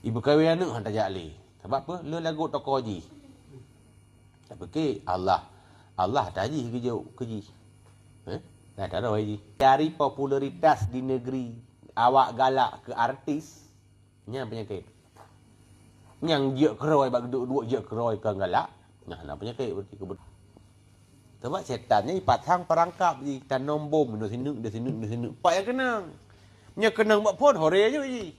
Ibu kahwin anak hantar jali. Sebab apa? Lu lagu toko haji. Tak fikir Allah tak haji kerja. Dah tak ada haji. Cari popularitas di negeri. Awak galak ke artis. Nya penyakit. Yang je keroi bak duduk je keroi ke galak. Nah, penyakit berarti sebab setannya ipasang perangkap je. Tanam bom di sini. Pak yang kenang. Nya kenang buat pun hore je ji.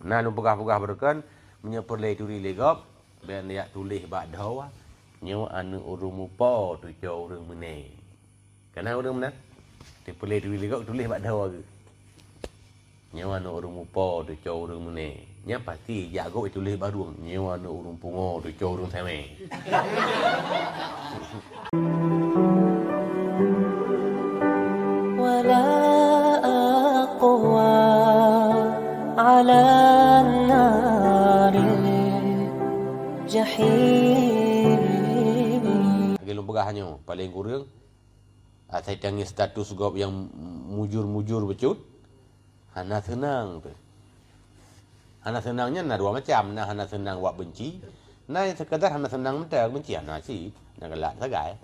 Nah, lu pegah-pegah berkan menyepulai turi legop ben dia tulis bak dawa. Nyo anu urung mupa tu jauh urung meneh. Kenal urung meneh? Ti pulai turi legop tulis bak dawa ke. Nyo anu urung mupa tu jauh urung meneh. Nya pasti jago tulis baru. Nyo anu urung pungo tu jauh urung same. ولا أقوى على النار الجحيم. Lagi pegahnya paling kurang saya tangi status gop yang mujur-mujur becut. Hana senang tu. Hana senangnya na dua macam. Nah hana senang wak benci. Nah sekadar hana senang mentah benci hana si. Nak galak sagai.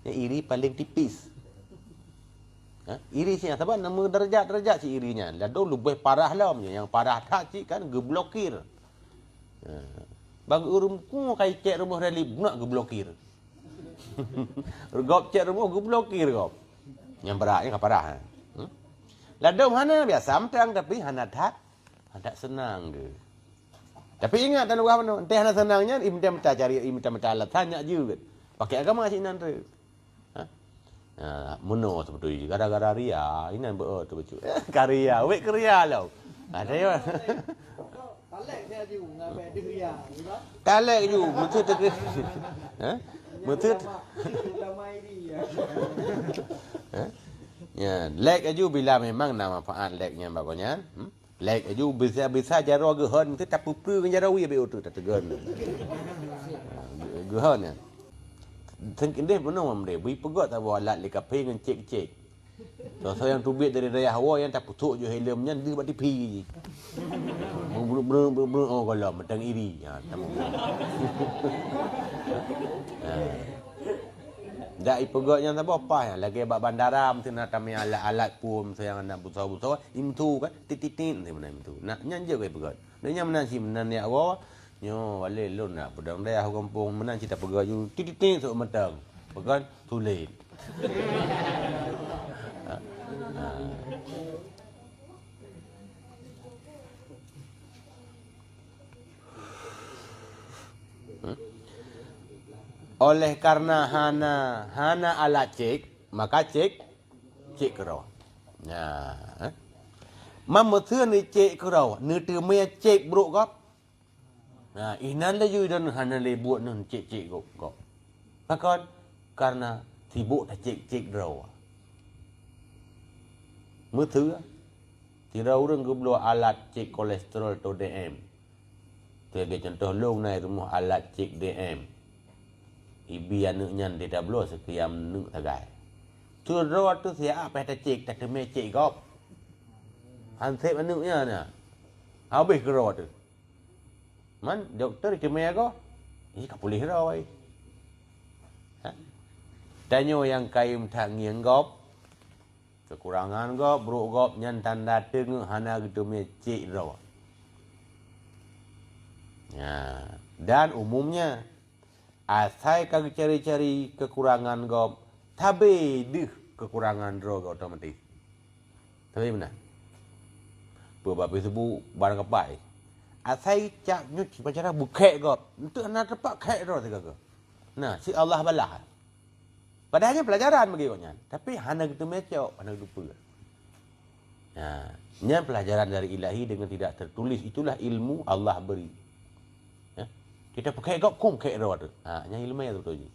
Yang iri paling tipis. Iri sih sebab nama derajat-derajat si irinya. Lalu lebih parah lah. Yang parah tak cik kan geblokir. Bagi urumku kai cek rumah rally nak geblokir. Gop cek rumah geblokir gop. Yang beratnya ke parah. Lalu mana biasa mentang tapi hana tak senang ke. Tapi ingat dalam apa tu? Entah hana senangnya imta cari imta alat tanya juga. Pakai agama cik nan tu. Muno sebetulnya gara-gara ria ini ber tu betul karya wek karya lah ada ya talek ju betul tu betul ya lek aju bila memang nama manfaat leknya bagusnya lek aju bisa jaro gehon tu tak pupu kan jaro wi be tu tak tegan gehon ya Tengkin deh benar mamre, bui pegot tak bawa alat leka pay dengan cek. So yang tubik dari raya hawa yang tak putuk je helmnya dia buat tipi je. Ber oh kalau mentang iri. Dak ipegotnya tak apa ya, lagi bak bandara mesti nak kami alat-alat pun sayang nak busau-busau imtu kan titit-titit mana imtu. Nak nyanje ke pegot. Dia mana si menan ya hawa. Nyo wale lun nak pedang dia kampung menang kita pegang ju titik sok metang. Pegang tulis. Oleh karena hana alat cek, maka cek kero. Nah, mam thưa ni cek kero, ni tu me cek bro gop. Nah, inan la ju dan hana le buat nun cek kok. Pakon karena sibuk tak cek draw. Mutu tira urang geblo alat cek kolesterol atau DM. Sebagai contoh long nai rumah alat cek DM. Ibi anu nyan tidak blo sekiam nu tagai. Tu draw tu sia apa tak cek tak me cek kop. Han sep anu nya na. Habis draw tu. Man doktor cemaya ko. Ini tak boleh rawai. Tanyo yang kaim tak ngianggap kekurangan gop, buruk gop nyan tanda tengah hana gitu me cik raw. Ya, dan umumnya asai kag cari-cari kekurangan gop, tabe deh kekurangan raw otomatis. Tapi mana? Beberapa sebut barang kepai. Asai cak nyuci pacara bukek gop. Untuk anak tepak kek raw segala. Nah, si Allah balah. Padahalnya pelajaran bagi orang. Tapi hana gitu mecok, hana lupa. Nah, ini pelajaran dari ilahi dengan tidak tertulis. Itulah ilmu Allah beri. Ya? Kita pakai gop kum kek raw tu. Yang ilmu yang betul.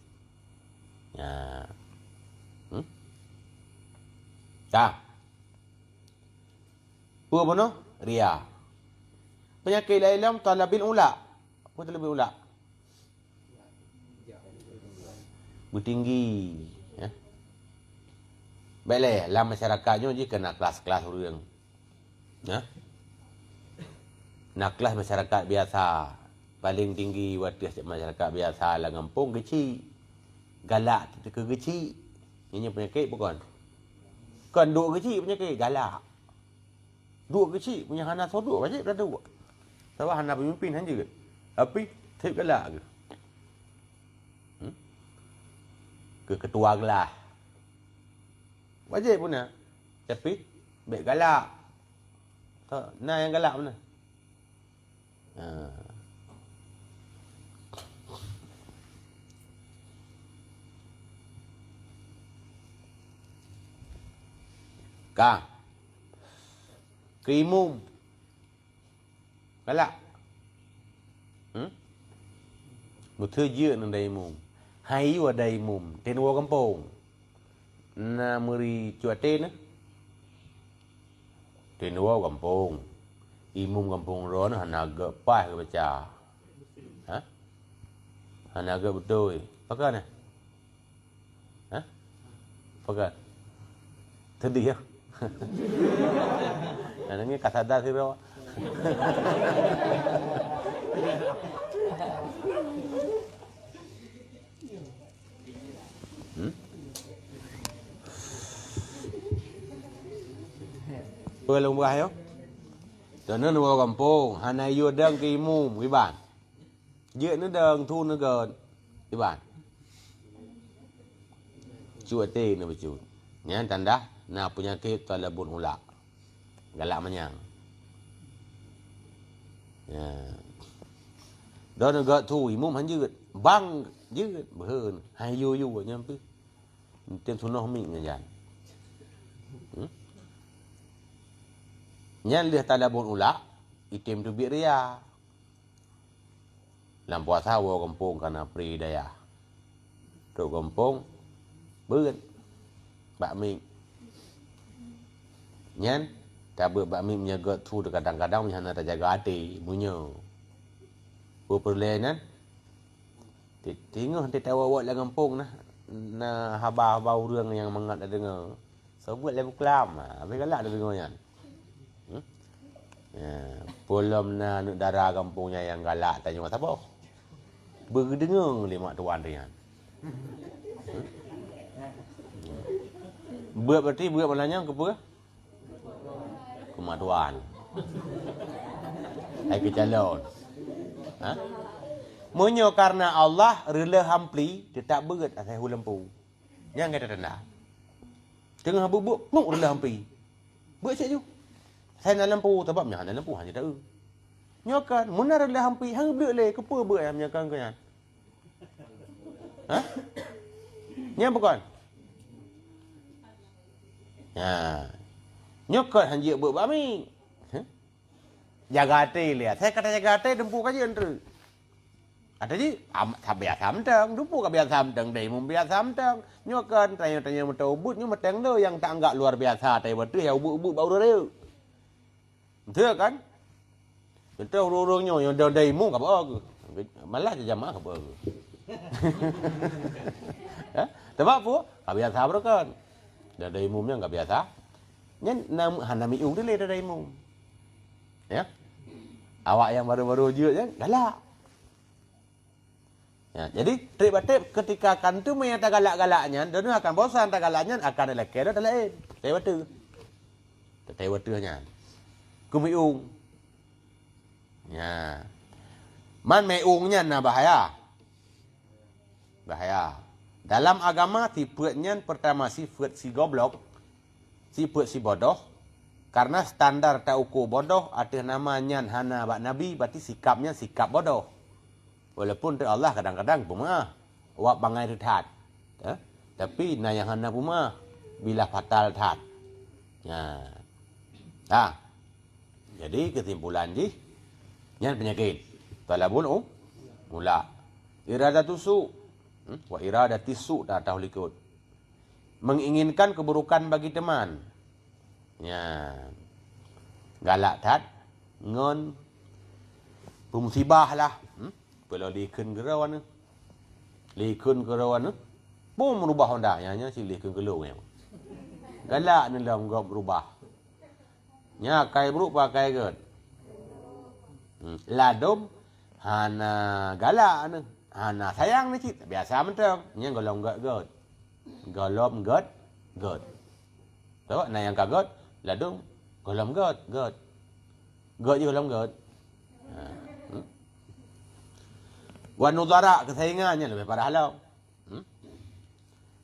Ya. Tak. Apa bono? Ria. Penyakit ilmu talabil ula. Apa talabil ula? Bertinggi. Ya. Baiklah, dalam masyarakatnya je kena kelas-kelas orang. Ya. Nak kelas masyarakat biasa. Paling tinggi watis masyarakat biasa lah kampung kecil. Galak ke kecil. Ini penyakit bukan? Kan duk kecil penyakit galak. Duk kecil punya hana sodok macam dah tu. Sebab hana pemimpin hanya ke. Tapi tip galak ke. Ke ketua kelas. Wajib pun nak. Tapi baik galak. Nah yang galak mana? Kang. Krimum. Galak. Một thứ dựa nang đầy mum. Hai wa đầy mum. Tên wo kampung. Na muri cuatin á. Tên wo kampung. Imum kampung ron hanaga pah ke baca. Ha? Hanaga betul. Pakai ni. Ha? Pakai. Tadi ya. Anaknya kasada sih bro. Belum bahaya. Cho nên vào kampung, hàng này vừa đơn kỳ mù quý bạn. Dựa nó đơn thu nó gần quý bạn. Chua tê nó betul. Yang tanda na penyakit talabun ula. Galak manyang. Ya. Đó nó gỡ thu imum hắn dư băng dư hơn hai vô ở nhâm cứ. Tên số nó không mình vậy. Yang lihat talabun ula itim tu biria. Lam puasa wo kampung kana pri daya. Tu kampung beun bak ming. Nyan tak bak ming menjaga tu kadang-kadang menjana tak jaga hati bunyo. Perlenan tengok nanti tahu lah kampung nah na haba-haba urang yang mengat dengar. Sebut level kelam ah. Apa galak dia dengar nyan. Belum na darah kampungnya yang galak tanya mata apa. Berdengung lima tuan dia. Buat berarti buat malanya ke apa? Kemaduan. Hai ke calon. Ha? Munyo karena Allah rela hampli dia tak berat asal lempu. Yang kata tanda. Tengah bubuk nuk rela hampli. Buat saya tu. Saya nak lampu sebab nya nak lampu hanya tahu. Nyokan munar rela hampli hang beuk le kepa beuk yang nyokan kan. Ha? Nya bukan. Ya. Nyokot hanya beuk bami. Jaga hati lihat. Saya kata jaga hati dempu kaji entre. Ada je biasa amtang, dempu ka biasa amtang, dai mum biasa amtang. Nyokan tanya-tanya mata ubut nyu matang lo yang tak anggap luar biasa tai betul ya ubut-ubut bau dia. Betul kan? Betul urung-urungnya yang dai mum ka apa ke? Malah je jamaah ka apa ke? Ha? Sebab apa? Ka biasa berkan. Dan dai mumnya enggak biasa. Nyen hanami ung dia dai mum. Ya. Awak yang baru-baru je kan galak. Ya, jadi trip batip ketika kantu menyata galak-galaknya, dan akan bosan tak galaknya akan ada kira dah lain. Tewatu. Tewatunya. Kumiung. Ya. Man meungnya na bahaya. Bahaya. Dalam agama sifat pertama sifat si goblok, sifat si bodoh. Karena standar tak ukur bodoh ada namanya hana bak nabi berarti sikapnya sikap bodoh. Walaupun Allah kadang-kadang pemah awak bangai rehat. Tapi na yang hana pemah bila fatal tat. Ya. Ha. Jadi kesimpulan ji yang penyakit talabun mula iradatu su wa iradati su dah tahu likut. Menginginkan keburukan bagi teman. Ya. Galak tat ngon musibah lah. Kalau likun gerawan ni. Likun gerawan ni. Pun merubah Honda. Yang si likun gelung yang. Galak ni dalam gop berubah. Nya kai buruk pakai ke. Ladom hana galak ni. Hana sayang ni cik. Biasa mentang. Nya golong god. Golom god. Tahu nak yang kagot ladom golom god. God je golom god. Wan nudara kesaingannya lebih parah halau.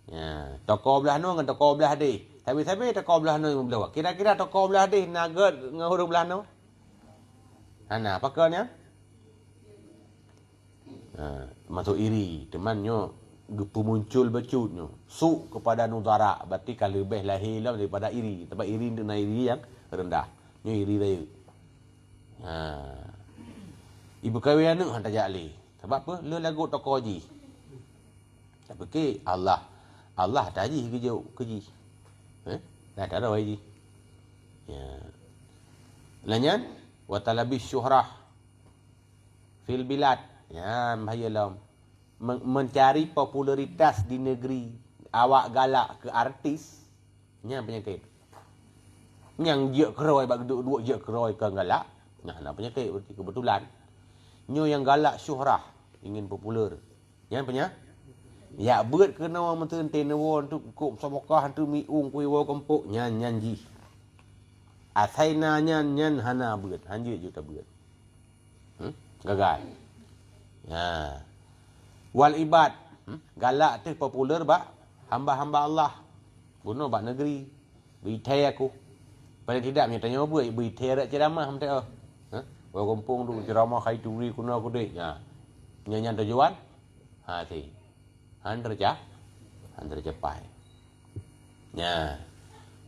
Ya, toko belah nu dengan toko belah hadis. Tapi toko belah nu belah. Kira-kira toko belah hadis nak god dengan huruf belah nu. Ana pakarnya? Masuk iri, temannya gepu muncul becutnya. Su kepada nudara, berarti kalau lebih lahir lah daripada iri. Sebab iri dengan iri yang rendah. Nya iri dia. Ibu kahwin anak hantar jali. Sebab apa? Lu lagu toko haji. Tapi ke Allah tak haji kerja. Dah tak ada haji. Ya. Lanyan wa talabis syuhrah fil bilad. Ya, bahaya lah. Mencari popularitas di negeri. Awak galak ke artis. Nya penyakit. Yang je keroi bak duduk je keroi ke galak. Nah penyakit berarti kebetulan. Nyo yang galak syuhrah, ingin popular. Yang punya? Ya beut kena orang mententen won tu kok sabokah tu miung kuih wo kempuk nyan ji. Asaina nyan hana beut, hanje juta beut. Gagal. Ya. Wal ibad, galak tu popular bak hamba-hamba Allah. Bunuh bak negeri. Bitai aku. Paling tidak punya tanya apa? Bitai rak ceramah mentah. Orang kampung tu ceramah khai turi kuna aku dek. Ya. Nyanyian tujuan. Si. Han tercapai. Ya.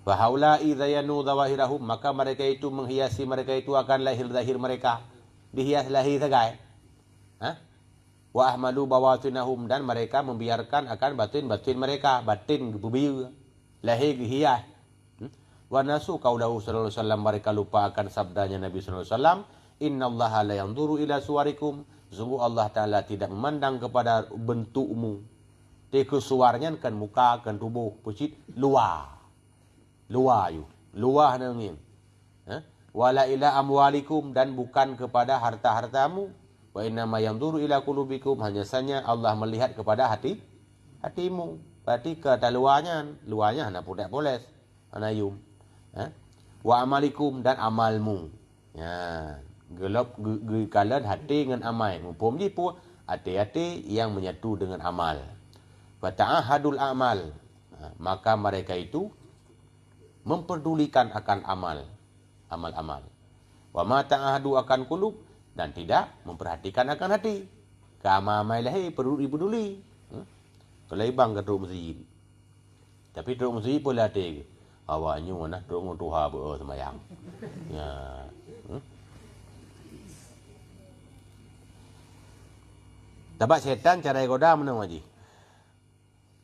Wa haula idza yanu zawahirahum, maka mereka itu menghiasi mereka itu akan lahir zahir mereka. Dihias lahir sagai. Wa ahmalu bawatinahum, dan mereka membiarkan akan batin-batin mereka, batin berbiu. Lahir dihias. Wa nasu qaulahu sallallahu alaihi wasallam, mereka lupa akan sabdanya Nabi sallallahu alaihi wasallam, innallaha la yanzuru ila suwarikum, sungguh Allah Taala tidak memandang kepada bentukmu. Teka suarnya kan muka kan tubuh pucit luar nangin. Wala ila amwalikum, dan bukan kepada harta-hartamu. Wa inna ma yanzuru ila qulubikum, hanya saja Allah melihat kepada hatimu. Berarti kata luarnya hana pudak poles, hana yum. Wa amalikum, dan amalmu. Ya, gelap gekalan hati dengan amal. Mumpum ni pun hati-hati yang menyatu dengan amal. Wa ta'ahadul amal, maka mereka itu memperdulikan akan amal-amal. Wa ma ta'ahadu akan kulub, dan tidak memperhatikan akan hati. Keamal lahi perlu dipeduli. Kalau ibang ke duduk masjid. Tapi duduk masjid pun latih. Awaknya mana duduk Tuhan semayang. Ya. Dapat setan cara goda mana haji?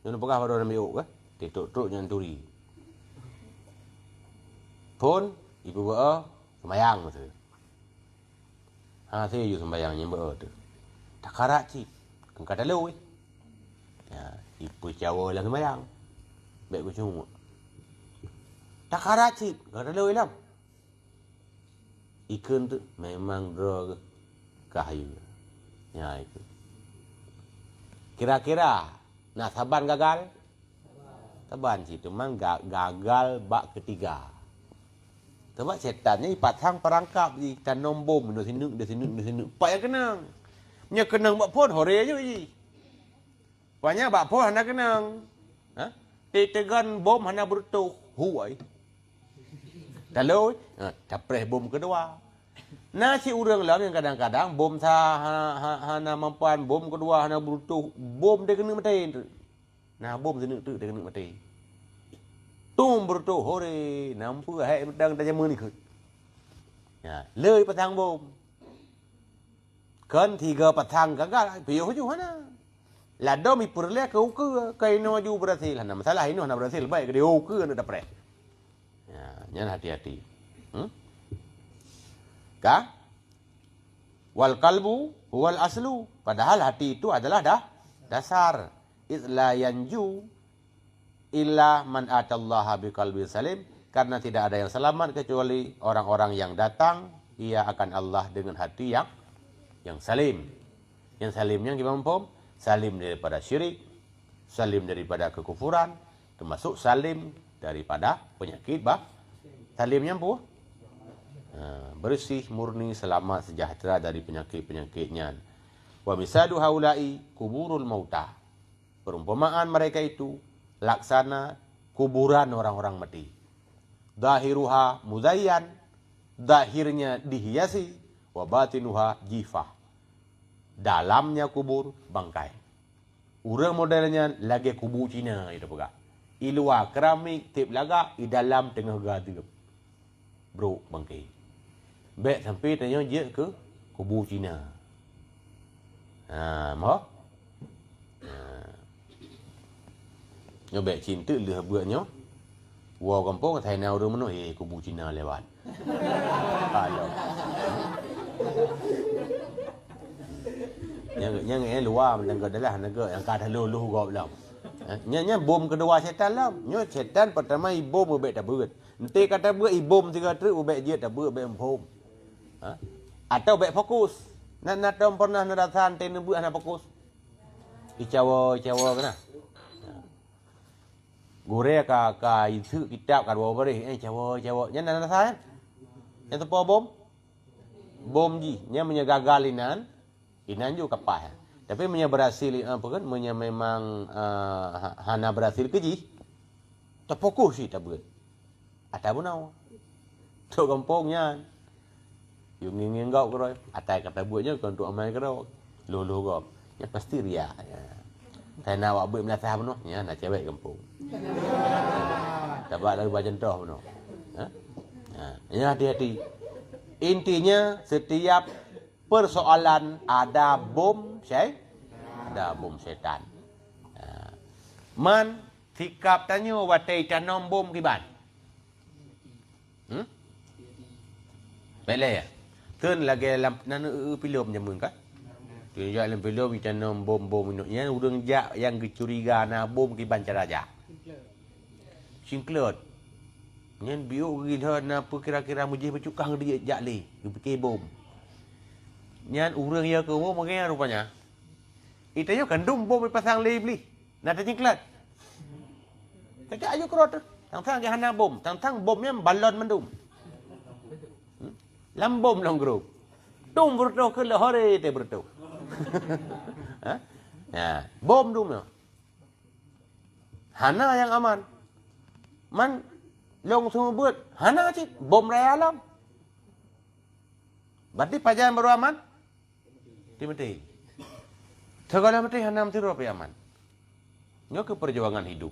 Yang pegah pada orang biuk ke? Tituk-tuk yang turi. Pun ibu bapa semayang tu. Saya ju sembahyang yang bapa tu. Tak karak cip. Kan kata lu ya, ibu Jawa lah sembahyang. Baik ku cuma. Tak karak cip. Kata lu ilam. Ikan tu memang draw kayu. Ya itu. Kira-kira nah saban gagal? Saban situ memang gagal bak ketiga. Sebab setannya ipasang perangkap di tanam bom di sini. Pak yang kenang. Nya kenang bak pon hore je ji. Banyak bak pon hana kenang. Tegan bom hana bertuh huai. Kalau capres bom kedua. Nasi urang lah yang kadang-kadang bom hana mampuan, bom kedua hana bertuh, bom dia kena mati. Nah bom sini tu dia kena mati. Tum bertuh hore nampu hai medang tajam ni ke. Ya, lei pasang bom. Kan 3 pasang gagal, piu ju hana. Lado mi perle ke uke, kaino ju berhasil. Hana masalah ini hana berhasil baik ke dia uke nak dapat. Ya, jangan hati-hati. Wal qalbu huwal aslu. Padahal hati itu adalah dasar. Izla yanju illa man atallaha biqalbin salim, karena tidak ada yang selamat kecuali orang-orang yang datang ia akan Allah dengan hati yang salim. Yang salimnya gimana, Pom? Salim daripada syirik, salim daripada kekufuran, termasuk salim daripada penyakit, salimnya apa? Bersih, murni, selamat, sejahtera dari penyakit-penyakitnya. Wa misalu haula'i kuburul mauta. Perumpamaan mereka itu laksana kuburan orang-orang mati. Zahiruha muzayyan, zahirnya dihiasi, wa batinuha jifah. Dalamnya kubur bangkai. Urang modelnya lagi kubur Cina itu pegak. I luar keramik tip laga, i dalam tengah gadi. Bro bangkai. Baik sampai tanya je ke kubur Cina. Mau? Nyo baik cinta leh buatnya. Wah kampung Thai nào rumah no kubur Cina lewat. Kalau yang luar menengah adalah negara yang kata luluh gop lam. Nya bom kedua setan lam. Nyo setan pertama bom ubek tak beut. Nanti kata beut bom tiga truk ubek je tak beut ubek bom. Atau ubek fokus. Nak tom pernah narasan ten beut anak fokus. Icawa kena. Gore ka itu kitab ka bawa beri cawa nya narasan. Yang tu bom. Bom ji nya menyegagalinan inan juga kapah. Tapi punya berhasil apa kan? Punya memang hana berhasil keji. Terfokus sih tak buat. Ada pun nào. Tu kampungnya. Yung nging gau keroi. Atai kata buatnya kan tu amai keroi. Lulu gau. Ya pasti ria. Saya nak awak buat melatih apa no? Ya nak cewek kampung. Dapat lagi baca contoh no. Ya hati-hati. Intinya setiap persoalan ada bom setan. Man sikap tanya watai tanam bom kiban. Baiklah ya. Tun lagi lam nana pilom jamun kan? Tu ya lam pilom tanam bom ini. Yang udang jak yang kecuriga na bom kiban caraja. Singklot. Nyen biu gila na kira-kira mujih bercukang dia jak li, fikir bom. Nyan urang ya ke bom makanya rupanya. Itanya kandung bom dipasang beli. Nak tanya kelat. Kata ayo kerot. Tang-tang hana bom. Tang-tang bomnya balon mendum. Lambom long grup. Tum berto ke lahore te berto. Bom dum no. Hana yang aman. Man long semua buat. Hana cik bom raya alam. Berarti pajan baru aman? Mati. Segala mati hanam tiru apa aman. Ini ke perjuangan hidup.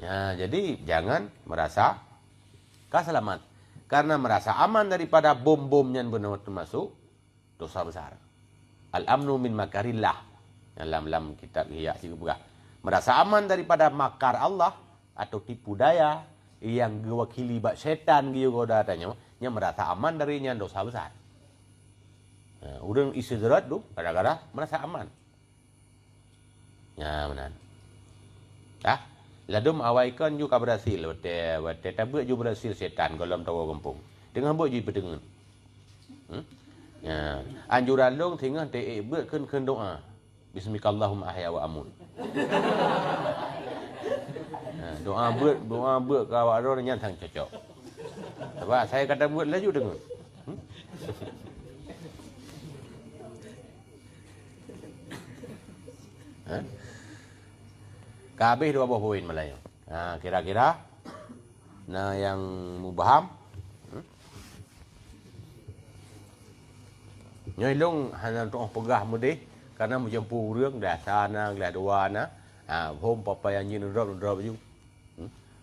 Ya, jadi jangan merasa keselamat. Karena merasa aman daripada bom-bom yang benar termasuk dosa besar. Al-amnu min makarillah. Dalam kitab Ihya juga. Merasa aman daripada makar Allah atau tipu daya yang diwakili bak setan gitu godanya. Yang merasa aman darinya dosa besar. Urang isi zerat tu kadang-kadang merasa aman. Ya benar. Ladum awaikan juga berhasil. Wate tabut juga berhasil setan dalam tawa kampung. Dengan buat je berdengar. Ya. Anjuran long tengah te buat kan doa. Bismillahirrahmanirrahim ahya wa amun. Doa buat ke awak ro nya tang cocok. Sebab saya kata buat laju dengar. Kabeh dua buah poin Melayu. Kira-kira nah yang mubaham. Nyolong hana tu pegah mudih karena menjemput urang dah sana gelah dua na. Hom papa yang nyin drop ju.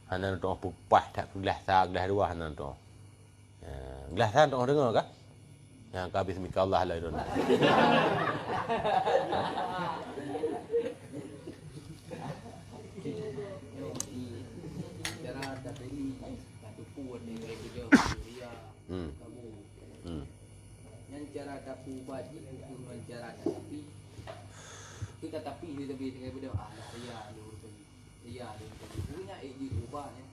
Hana tu pupah tak gelah sa gelah dua hana tu. Gelah sa tu dengar kah? Yang kabeh bismillah la ilaha. Cara tapu baji dengan cara tapi kita tapi dia lebih dengan benda dia punya di ubahnya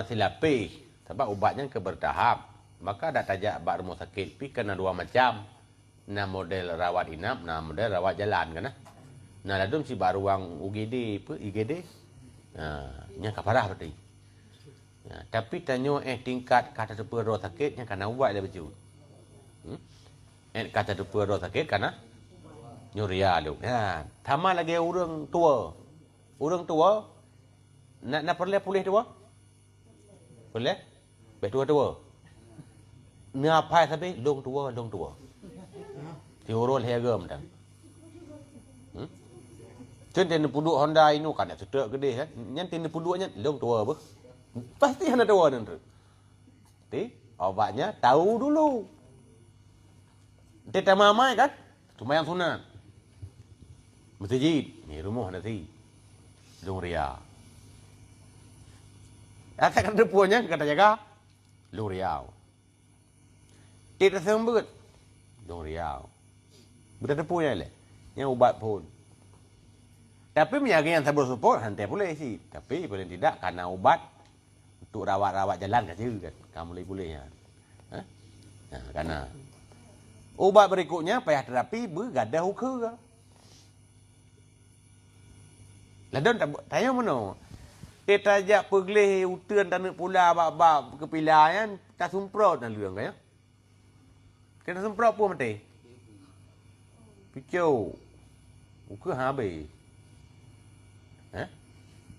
silapi Sebab ubatnya ke bertahap. Maka ada tajak bak rumah sakit pi kena dua macam. Nah model rawat inap, nah model rawat jalan kan. Nah ladum si bak ruang UGD apa IGD. Nya kaparah berarti. Tapi tanya tingkat kata depa roh sakit yang kena ubat dia baju. Kata depa roh sakit karena nyuria lu. Tama lagi orang tua. Orang tua nak boleh tua? Boleh? Baik tua. Ni apa sabi long tua. Tiurul hegam dah. Cun tin puduk Honda inu kan sedek gede kan. Nyan tin puduknya long tua apa? Pasti ada tua nanti. Ti obatnya tahu dulu. Dia mamai kan? Cuma yang sunat. Masjid ni rumah nanti. Long ria. Ada kan depunya kata jaga Long Riau. Tidak sembut Long Riau. Bukan depunya le. Yang ubat pun. Tapi menjaga yang sabur support hantar boleh sih. Tapi paling tidak karena ubat untuk rawat-rawat jalan saja kan. Kamu boleh ya. Karena ubat berikutnya payah terapi bergadah hukum ke. Ladon tanya mana? Dia tajak pergelih utuan tanah pula bab kepilahan tak semprot dan luang kan ya. Kita semprot pun mati. Picau. Uka habis.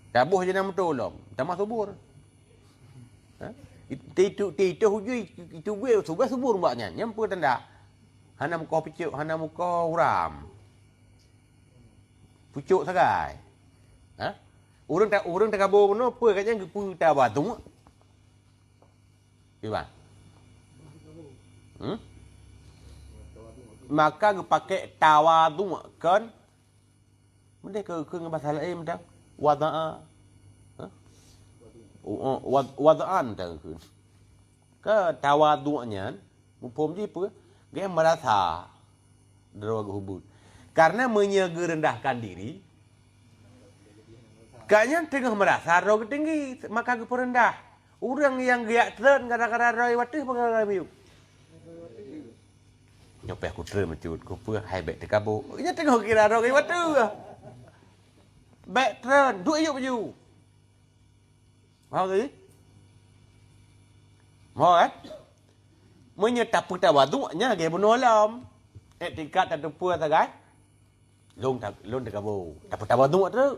Tabuh je nama tolong. Tambah subur. Itu hujui. Itu gue suga subur mbaknya. Nyampu tanda. Hana muka picuk. Hana muka uram. Pucuk sagai. Orang tak kabur pun apa katanya gepu tabatu. Gimana? Maka pakai tawadu kan? Benda ke bahasa lain dah. Wada'a. Wada'an dah ke. Ke tawadu'nya mumpum je apa? Dia merasa derajat hubud. Karena menyerendahkan diri. Kayaknya tengah merasa roh tinggi, maka ke rendah. Orang yang giat tren gara-gara roh watih pengaruh biu. Nyopeh aku tren mencut, aku pun hai baik tekabu. Nya tengah kira roh watih. Baik tren, duk yuk baju. Mau tu? Mau kan? Menyetap tawadu nya ge bunulam. Tingkat tak tepua tak kan? Long tekabu. Tapi tawadu tu.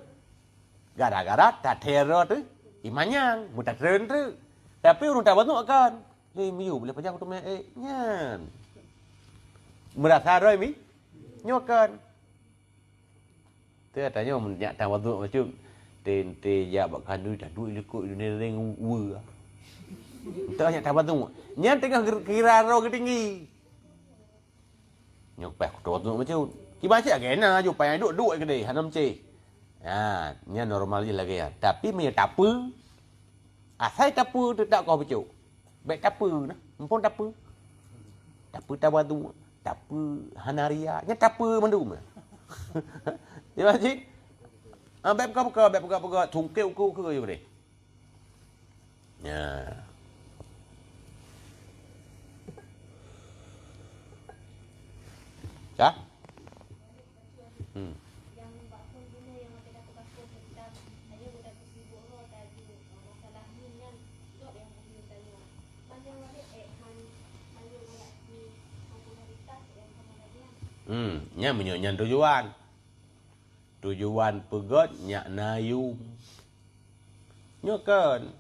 Gara-gara tak teror tu, imanyang, mudah tren tu. Tapi orang tak bantu kan. Miu boleh pajang tu nyan. Merasa roy mi, nyokan. Tu tanya menyak tak bantu macam tente ya bakkan duit dah duit lekuk ni ring ua. Tak nyak tak bantu. Nyan tengah kira roy tinggi. Nyok tu bantu macam. Kibaca kena jo payah duk ke deh hanam cik. Ni normal je lagi ya. Tapi punya tapa. Asal tapa tu tak kau pecuk. Baik tapa nah. Mumpun tapa. Tapa tawadu. Tapa hanaria. Nya tapa mandum. Ya makcik. Baik buka. Tungkil ukur ke je boleh. Ya. Cak? Nya menyonya tujuan. Tujuan pegot nyak nayu. Nyokan.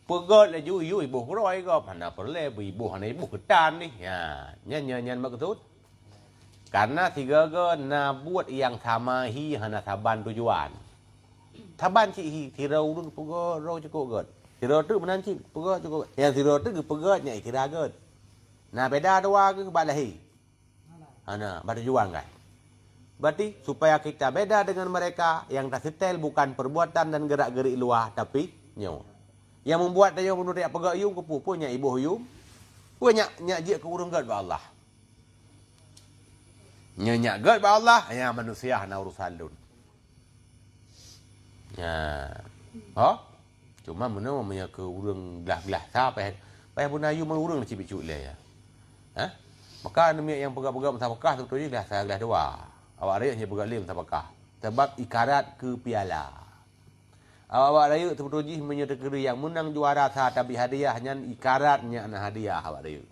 Pegot la yu ibu roi go pana perle ibu hana ibu ketan ni. Ya, nya maksud. Karena tiga go na buat yang sama hi hana saban tujuan. Saban ci hi tira urun pegot ro cukup god. Tira tu menan ci pegot cukup. Yang tira tu ke pegot nya kira god. Nah beda dua ke balahi. Ana berjuang kan. Berarti supaya kita beda dengan mereka yang tak setel bukan perbuatan dan gerak-gerik luar tapi nyo. Yang membuat dia menurut pegak yum ke punya ibu yum. Punya nyak je ke urung gad ba Allah. Nyak gad ba Allah ya manusia na urusan dun. Ya. Cuma mana punya ke urang gelah-gelah sampai pun ayu mau urang cipit cuk le ya. Ha? Maka nama yang pegang-pegang musabakah tu je dah saya gelah dua. Awak raya hanya pegang lim musabakah. Sebab ikarat ke piala. Awak raya tu je menyertai yang menang juara sah tapi hadiahnya ikaratnya ana hadiah awak raya.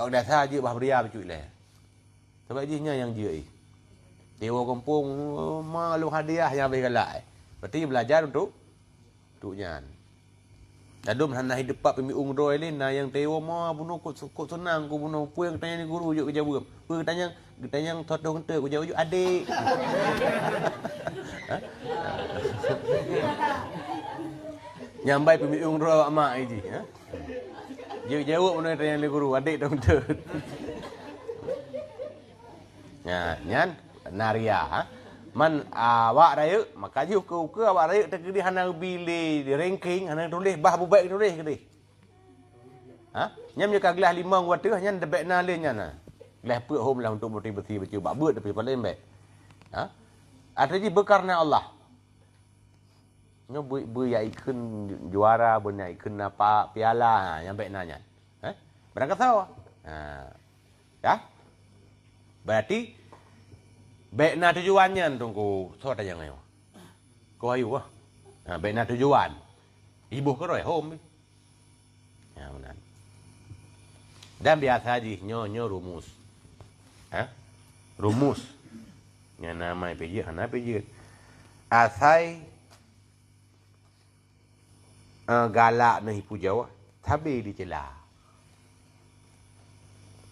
Awak dah saja bah beria cuk le. Sebab jihnya yang dia dewa kampung malu hadiah yang habis galak. Berarti belajar untuk nyan. Dadum hana hidup pak pemiung roi ni na yang tewa ma bunuh kok senang ku bunuh puang tanya ni guru juk kerja buam. Pu tanya thot dong te ku jauh adik. Nyambai pemiung roi mak ji ha. Jauh bunuh tanya ni guru adik dong te. Ya, nyan naria ha. Man awak raya maka ju ke awak raya tak di hana bili ranking hana tulis bah bubaik tulis ke ha nyam je kaglah 5 water nyan debek na le nyan gelah pe home lah untuk motivasi baca bak beut tapi paling baik ha ada ji berkarna Allah nyo ikun juara ikun apa piala yang baik nanya ha berangkat sawa ha ya berarti baik na tujuannya tunggu so ada yang ayo. Kau ayu ah. Nah, baik na tujuan. Ibu ko roy home. Ya benar. Dan biasa aja nyo rumus. Ha? Rumus. Yang nama PJ, hana PJ. Asai galak na hipu Jawa, tabe dicela.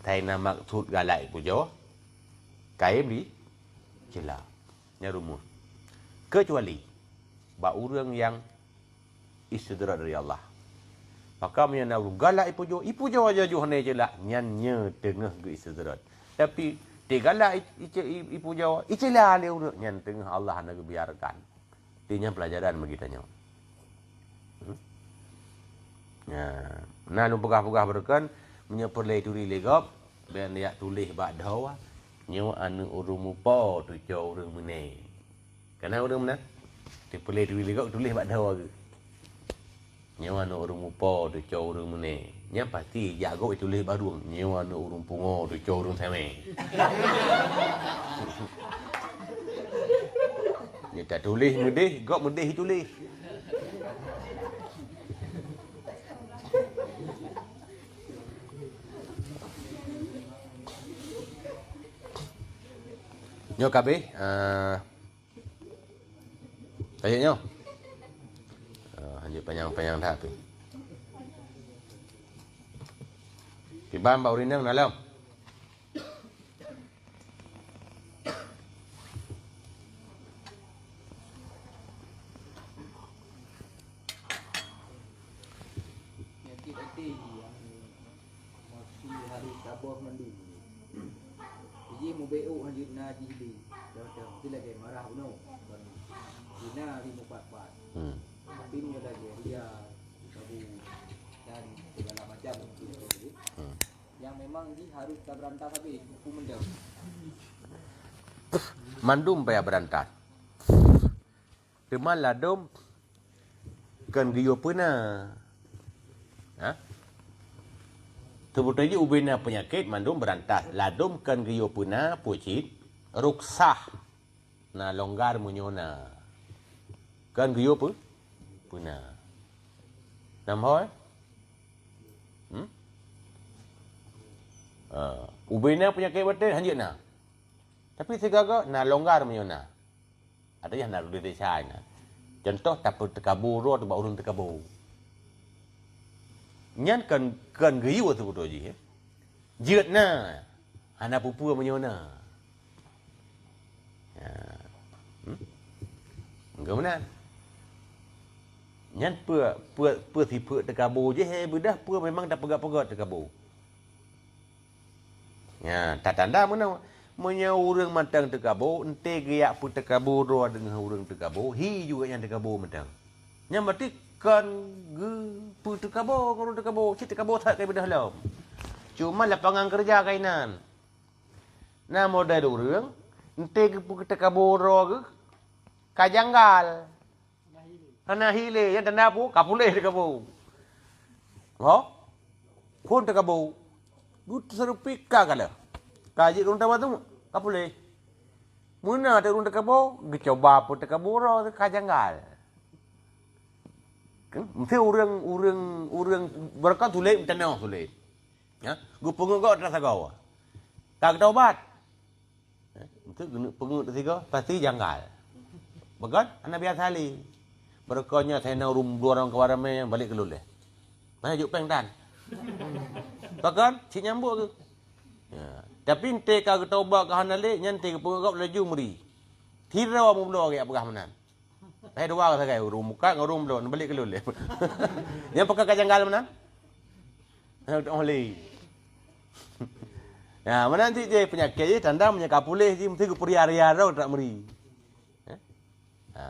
Tai na maksud galak hipu Jawa. Kaim di cela. Nya rumus. Kecuali ba urang yang istidrak dari Allah. Maka menyana galak ipu jo aja jo hane cela nyannya tengah ge istidrak. Tapi te galak ipu Jawa icela le urang nyan tengah Allah nak biarkan. Tinya pelajaran bagi tanya. Ya, nah lu pegah-pegah berkan menyepelai turi legap ben dia tulis bak dawa. Nyawa anu urumu po tu jauh urang mene. Kana urang mana? Ti pelai tu lega tulis bak dawa ke. Nyawa anu urumu po tu jauh urang mene. Nya pasti jago tulis baru. Nyawa anu urung pungo tu jauh urang same. Ni tak tulis mudih, gok mudih tulis. Nyo kabeh tanya nyo hanya panjang-panjang dah tu tibam bau rinang dalam mu BO hanjut na jili. Dah sila ke marah uno. Dina 544. Tapi mu lagi dia tabu dan segala macam itu. Yang memang ni harus kita berantas habis hukum mendam. Mandum payah berantas. Teman ladom kan giyo puna. Ha? Sebetulnya ubina penyakit mandum berantas. Ladum kan giyo puna pucit ruksah na longgar munyona. Kan giyo puna. Namhoy? Ubina penyakit betul hanjut na. Tapi segaga na longgar munyona. Ada yang nak duduk sana. Contoh taput tekabur atau bau urun tekabur. Nyan kan giyu tu betul je. Jeut na. Hana pupu menyona. Ya. Enggak benar. Nyan pe tipe tekabur je bedah pe memang dah pegat-pegat tekabur. Ya, tak tanda mana punya urang matang tekabur, ente geyak pu tekabur ro dengan urang tekabur, hi juga yang tekabur matang. Nya berarti kan ge pu tekabur, urang tekabur, cik tekabur tak kai bedah lam. Cuma lapangan kerja kainan. Nah modal urang, ente ge pu tekabur ro ge kajanggal. Ana hile yang tanda pu kapuleh de kabu. Ho? Pun de kabu. Gut serupika kala. Kaji rung tawa tu kapuleh. Muna de rung de kabu, gicoba pu de kabu ro kajanggal. Mesti urang berkat tulen tanah tulen. Ya, gu pengok rasa gawa. Tak taubat. Mesti pengok tiga pasti janggal. Bagan anak biasa li. Berkanya saya nak dua orang kawan ramai yang balik ke luleh. Mana juk pengdan. Bagan si nyambuk tu. Ya, tapi ente ka taubat ka hanale nyante ke pengok laju meri. Tira wa mublo ke apa manan. Saya dua kata kaya urung muka urung belum balik ke luleh. Yang pakai kajanggal mana? Oleh. Ya, mana nanti je penyakit je tanda punya kapuleh je mesti ke pria-ria dah tak meri. Ha.